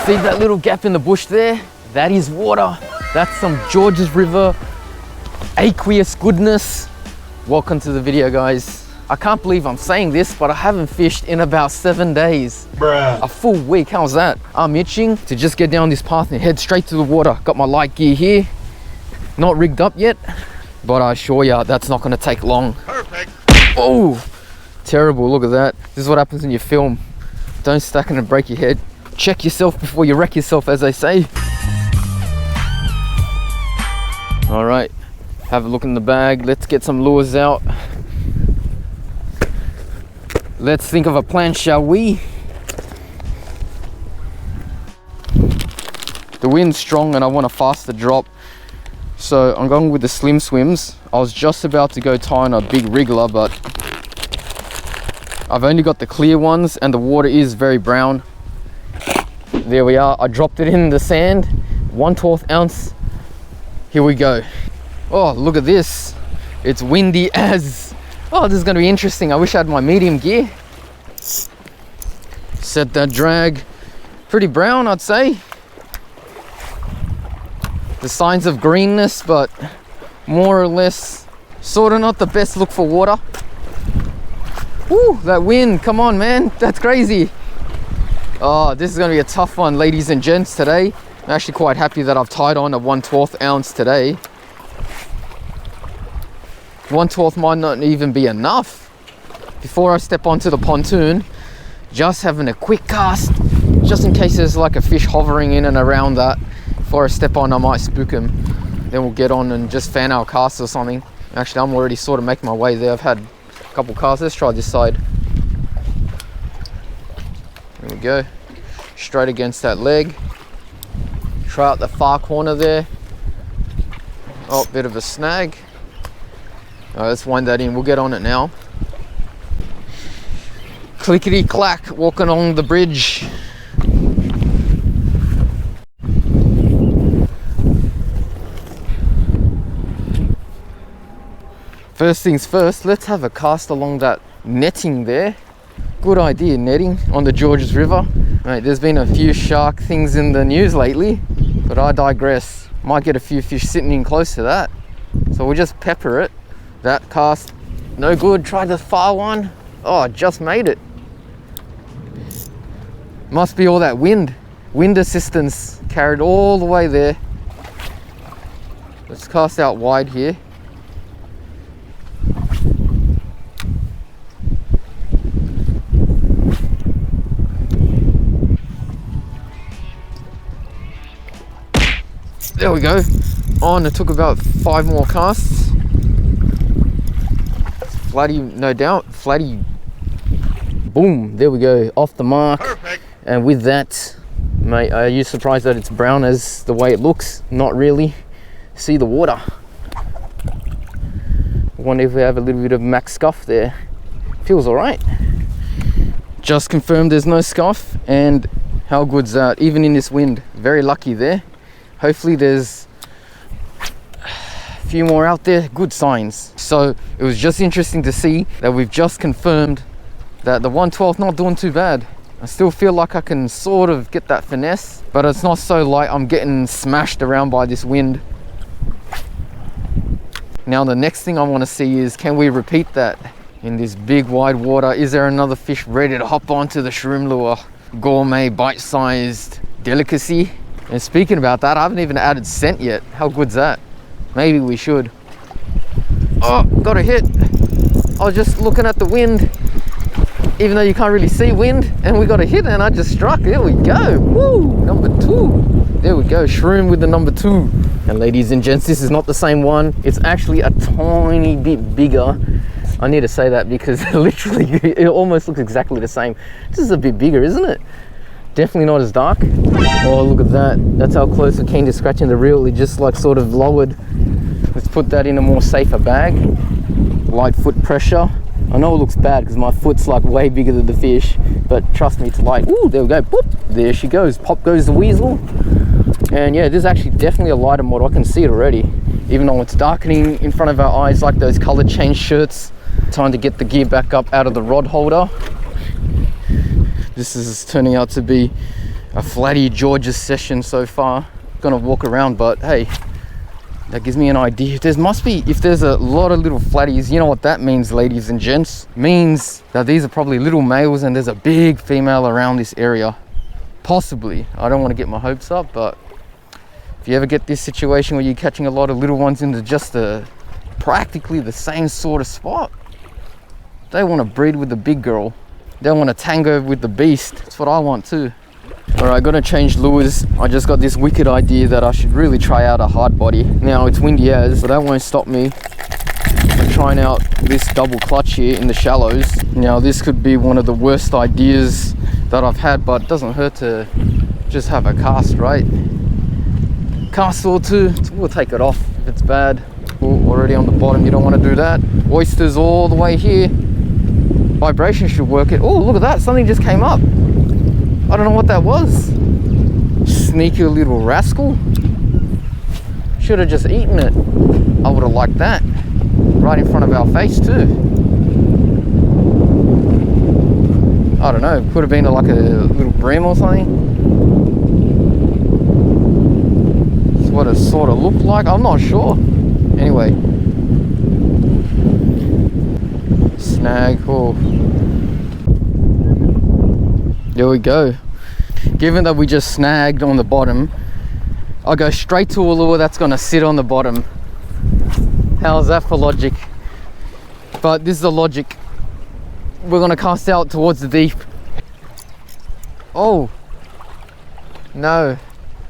See that little gap in the bush there? That is water. That's some Georges River aqueous goodness. Welcome to the video, guys. I can't believe I'm saying this, but I haven't fished in about 7 days. Bruh. A full week, how's that? I'm itching to just get down this path and head straight to the water. Got my light gear here. Not rigged up yet, but I assure ya that's not gonna take long. Perfect. Oh, terrible, look at that. This is what happens when you film. Don't stack it and break your head. Check yourself before you wreck yourself, as they say. All right, have a look in the bag. Let's get some lures out. Let's think of a plan, shall we? The wind's strong and I want a faster drop, so I'm going with the slim swims. I was just about to go tie on a big wriggler, but I've only got the clear ones and the water is very brown. There we are. I dropped it in the sand. 1/12 ounce. Here we go. Oh, look at this. It's windy as... Oh, this is going to be interesting. I wish I had my medium gear. Set that drag. Pretty brown, I'd say. The signs of greenness, but more or less sort of not the best look for water. Woo, that wind. Come on, man. That's crazy. Oh, this is going to be a tough one, ladies and gents, today. I'm actually quite happy that I've tied on a 1/12 ounce today. 1/12 might not even be enough. Before I step onto the pontoon, just having a quick cast, just in case there's like a fish hovering in and around that. Before I step on, I might spook him. Then we'll get on and just fan our cast or something. Actually, I'm already sort of making my way there. I've had a couple casts. Let's try this side. There we go. Straight against that leg. Try out the far corner there. Oh, bit of a snag. All right, let's wind that in. We'll get on it now. Clickety clack, walking along the bridge. First things first, let's have a cast along that netting there. Good idea, netting on the Georges River. Mate, there's been a few shark things in the news lately, but I digress. Might get a few fish sitting in close to that. So we'll just pepper it. That cast, no good. Tried the far one. Oh, I just made it. Must be all that wind. Wind assistance carried all the way there. Let's cast out wide here. There we go. On, it took about 5 more casts. Flatty, no doubt. Flatty. Boom. There we go. Off the mark. Perfect. And with that, mate, are you surprised that it's brown as the way it looks? Not really. See the water. I wonder if we have a little bit of max scuff there. Feels all right. Just confirmed there's no scuff. And how good's that? Even in this wind. Very lucky there. Hopefully there's a few more out there. Good signs. So it was just interesting to see that we've just confirmed that the 1/12 not doing too bad. I still feel like I can sort of get that finesse, but it's not so light. I'm getting smashed around by this wind. Now the next thing I want to see is, can we repeat that in this big wide water? Is there another fish ready to hop onto the Shroom lure? Gourmet bite-sized delicacy. And speaking about that, I haven't even added scent yet. How good's that? Maybe we should. Oh, got a hit. I was just looking at the wind, even though you can't really see wind, and we got a hit and I just struck. There we go. Woo, number 2. There we go, Shroom with the number 2. And ladies and gents, this is not the same one. It's actually a tiny bit bigger. I need to say that because literally it almost looks exactly the same. This is a bit bigger, isn't it? Definitely not as dark. Oh, look at that. That's how close we came to scratching the reel. It just like sort of lowered. Let's put that in a more safer bag. Light foot pressure. I know it looks bad because my foot's like way bigger than the fish, but trust me, it's light. Ooh, there we go. Boop. There she goes. Pop goes the weasel. And yeah, this is actually definitely a lighter model. I can see it already. Even though it's darkening in front of our eyes like those color change shirts. Time to get the gear back up out of the rod holder. This is turning out to be a flatty Georges session so far. Gonna walk around, but hey, that gives me an idea. If there's a lot of little flatties, you know what that means, ladies and gents? Means that these are probably little males and there's a big female around this area. Possibly. I don't want to get my hopes up, but if you ever get this situation where you're catching a lot of little ones into just practically the same sort of spot, they want to breed with the big girl. They want to tango with the beast. That's what I want too. Alright, gonna change lures. I just got this wicked idea that I should really try out a hard body. Now it's windy as, but that won't stop me from trying out this double clutch here in the shallows. Now this could be one of the worst ideas that I've had, but it doesn't hurt to just have a cast, right? Cast or two, we'll take it off if it's bad. Oh, already on the bottom, you don't want to do that. Oysters all the way here. Vibration should work it. Oh, look at that, something just came up. I don't know what that was. Sneaky little rascal. Should have just eaten it. I would have liked that. Right in front of our face too. I don't know, could have been like a little bream or something. That's what it sort of looked like, I'm not sure. Anyway. Snag, oh. There we go. Given that we just snagged on the bottom, I'll go straight to a lure that's gonna sit on the bottom. How's that for logic? But this is the logic. We're gonna cast out towards the deep. Oh no,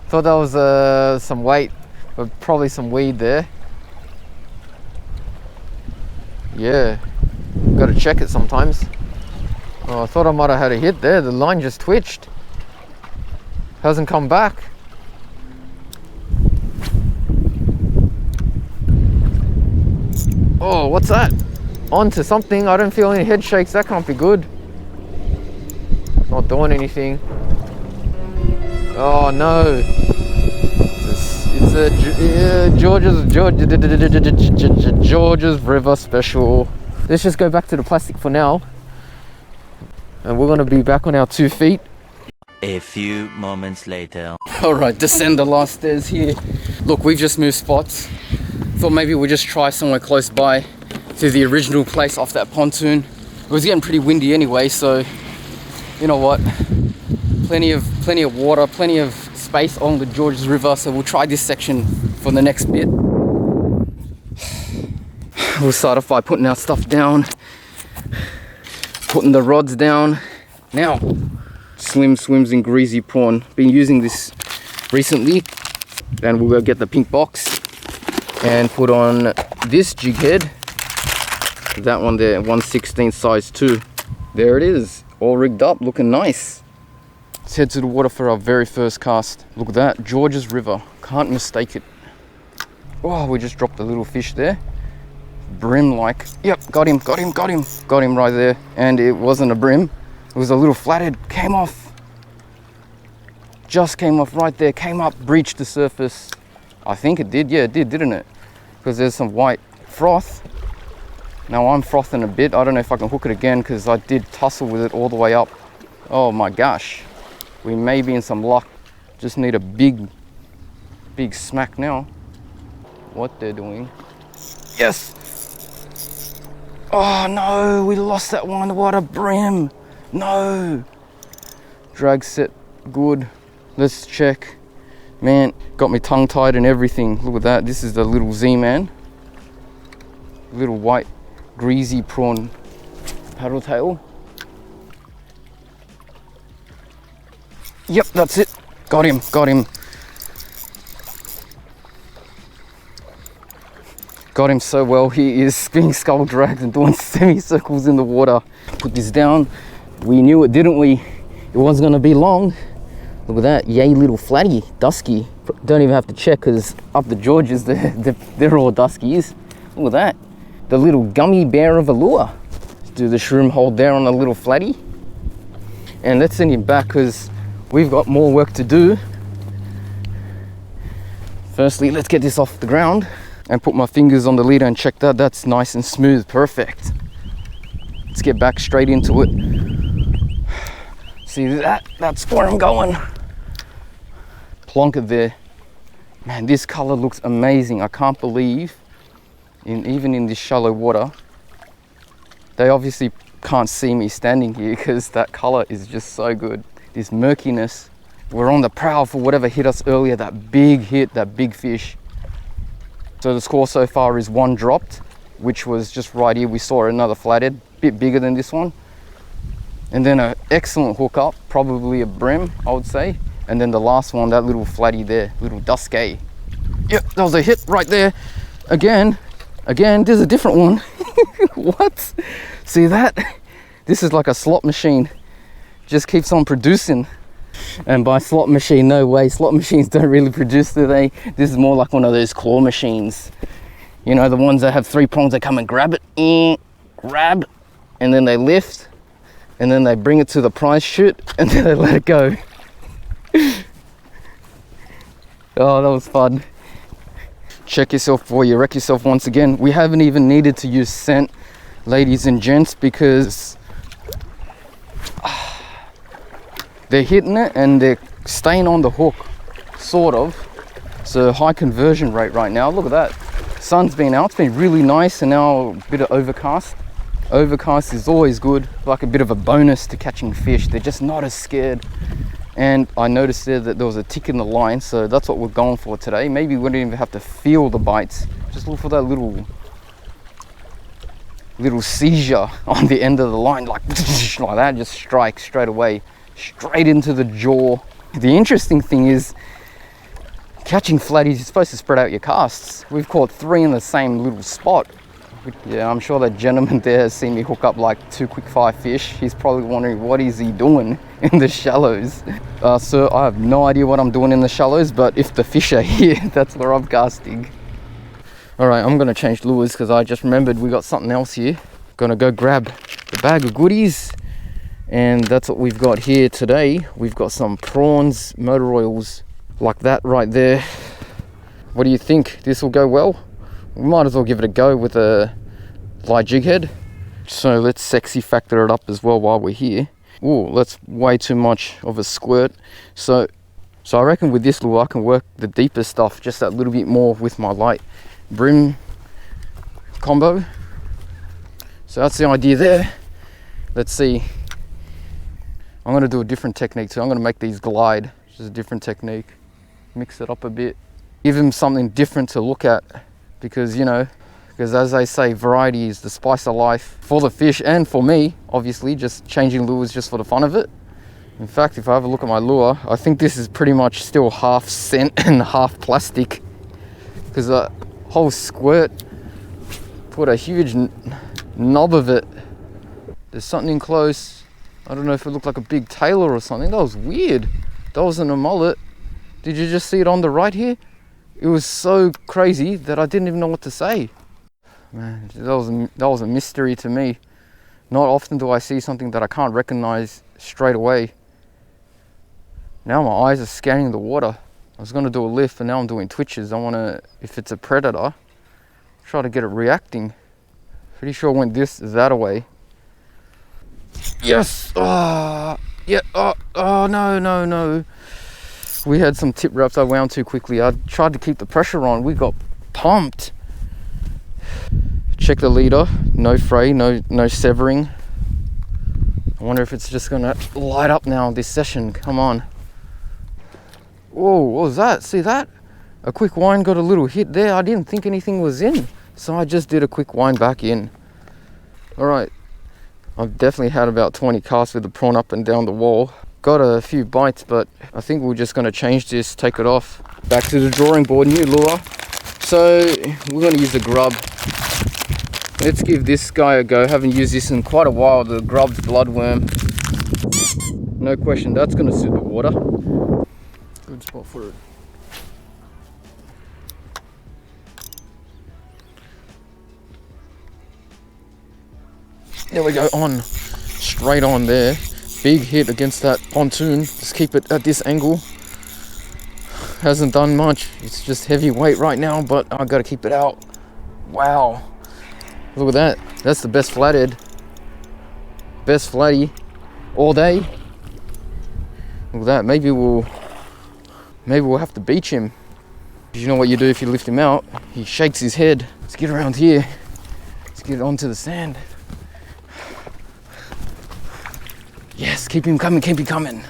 thought that was some weight, but probably some weed there. Yeah, gotta check it sometimes. Oh, I thought I might have had a hit there. The line just twitched, hasn't come back. Oh, what's that? Onto something. I don't feel any head shakes. That can't be good. Not doing anything. Oh no, it's a Georges River special. Let's just go back to the plastic for now, and we're gonna be back on our 2 feet. A few moments later. All right, descend the last stairs here. Look, we've just moved spots. Thought maybe we'll just try somewhere close by to the original place off that pontoon. It was getting pretty windy anyway, so you know what? Plenty of water, plenty of space on the Georges River. So we'll try this section for the next bit. We'll start off by putting our stuff down, putting the rods down. Now, Slim swims in greasy prawn. Been using this recently, and we'll go get the pink box and put on this jig head. That one there, 1/16 size 2. There it is, all rigged up, looking nice. Let's head to the water for our very first cast. Look at that, Georges River, can't mistake it. Oh, we just dropped a little fish there. Bream like, yep, got him right there. And it wasn't a bream, it was a little flathead. Came off, just came off right there, came up, breached the surface. I think it did, yeah it did, didn't it? Because there's some white froth. Now I'm frothing a bit. I don't know if I can hook it again because I did tussle with it all the way up. Oh my gosh, we may be in some luck. Just need a big smack now. What they're doing. Yes. Oh no, we lost that one. What a bream. No. Drag set good. Let's check. Man, got me tongue tied and everything. Look at that. This is the little Z-man. Little white greasy prawn paddle tail. Yep, that's it. Got him. Got him so well. He is being skull dragged and doing semicircles in the water. Put this down. We knew it, didn't we? It wasn't gonna be long. Look at that, yay little flatty, dusky. Don't even have to check because up the Georges, they're all duskies. Look at that, the little gummy bear of a lure. Let's do the shroom hold there on a little flatty. And let's send him back because we've got more work to do. Firstly, let's get this off the ground and put my fingers on the leader and check that. That's nice and smooth, perfect. Let's get back straight into it. See that? That's where I'm going. plonk it there. Man, this color looks amazing. I can't believe, even in this shallow water, they obviously can't see me standing here because that color is just so good. This murkiness. We're on the prowl for whatever hit us earlier, that big hit, that big fish. So the score so far is 1 dropped, which was just right here. We saw another flathead, bit bigger than this one. And then an excellent hookup, probably a bream, I would say. And then the last one, that little flatty there, little dusky. Yep, that was a hit right there. Again, there's a different one. What? See that? This is like a slot machine. Just keeps on producing. And by slot machine, no way. Slot machines don't really produce, do they? This is more like one of those claw machines. You know, the ones that have 3 prongs, they come and grab it, grab, and then they lift, and then they bring it to the prize chute, and then they let it go. Oh, that was fun. Check yourself before you wreck yourself once again. We haven't even needed to use scent, ladies and gents, because they're hitting it and they're staying on the hook, sort of. So high conversion rate right now. Look at that. Sun's been out, it's been really nice, and now a bit of overcast. Overcast is always good, like a bit of a bonus to catching fish. They're just not as scared. And I noticed there that there was a tick in the line, so that's what we're going for today. Maybe we don't even have to feel the bites. Just look for that little seizure on the end of the line, like that, just strike straight away, straight into the jaw. The interesting thing is, catching flatties, you're supposed to spread out your casts. We've caught 3 in the same little spot. Yeah, I'm sure that gentleman there has seen me hook up like 2 quick fire fish. He's probably wondering what is he doing in the shallows. So I have no idea what I'm doing in the shallows, but if the fish are here, that's where I'm casting. All right, I'm gonna change lures because I just remembered we got something else here. Gonna go grab the bag of goodies, and that's what we've got here today. We've got some prawns, motor oils, like that right there. What do you think? This will go well? We might as well give it a go with a light jig head. So let's sexy factor it up as well while we're here. Ooh, that's way too much of a squirt. So I reckon with this lure I can work the deeper stuff just that little bit more with my light bream combo. So that's the idea there. Let's see. I'm gonna do a different technique too. I'm gonna make these glide, which is a different technique. Mix it up a bit. Give them something different to look at. Because, you know, because as they say, variety is the spice of life for the fish and for me, obviously, just changing lures just for the fun of it. In fact, if I have a look at my lure, I think this is pretty much still half scent and half plastic, because the whole squirt put a huge knob of it. There's something close. I don't know if it looked like a big tailor or something. That was weird. That wasn't a mullet. Did you just see it on the right here? It was so crazy that I didn't even know what to say. Man, that was a mystery to me. Not often do I see something that I can't recognize straight away. Now my eyes are scanning the water. I was gonna do a lift, and now I'm doing twitches. I wanna, if it's a predator, try to get it reacting. Pretty sure it went that away. Yes! Yeah, oh, no. We had some tip wraps I wound too quickly. I tried to keep the pressure on. We got pumped. Check the leader. No fray, no severing. I wonder if it's just gonna light up now this session. Come on. Whoa, what was that? See that? A quick wind got a little hit there. I didn't think anything was in, so I just did a quick wind back in. All right. I've definitely had about 20 casts with the prawn up and down the wall. Got a few bites, but I think we're just going to change this, take it off. Back to the drawing board, new lure. So we're going to use the grub. Let's give this guy a go. Haven't used this in quite a while, the grub's bloodworm. No question, that's going to suit the water. Good spot for it. There we go, on. Straight on there. Big hit against that pontoon. Just keep it at this angle. Hasn't done much. It's just heavy weight right now, but I gotta keep it out. Wow. Look at that. That's the best flathead. Best flatty all day. Look at that. Maybe we'll Maybe we'll have to beach him. You know what you do if you lift him out? He shakes his head. Let's get around here. Let's get onto the sand. Yes, keep him coming, keep him coming.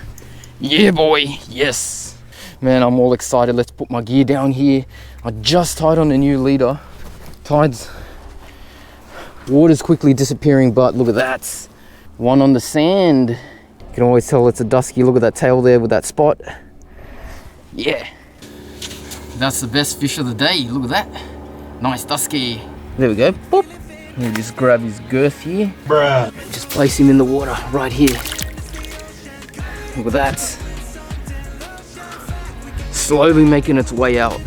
Yeah, boy, yes. Man, I'm all excited. Let's put my gear down here. I just tied on a new leader. Tides. Water's quickly disappearing, but look at that. One on the sand. You can always tell it's a dusky. Look at that tail there with that spot. Yeah. That's the best fish of the day. Look at that. Nice dusky. There we go. Boop. Let me just grab his girth here. Bruh. Just place him in the water right here. Look at that. Slowly making its way out.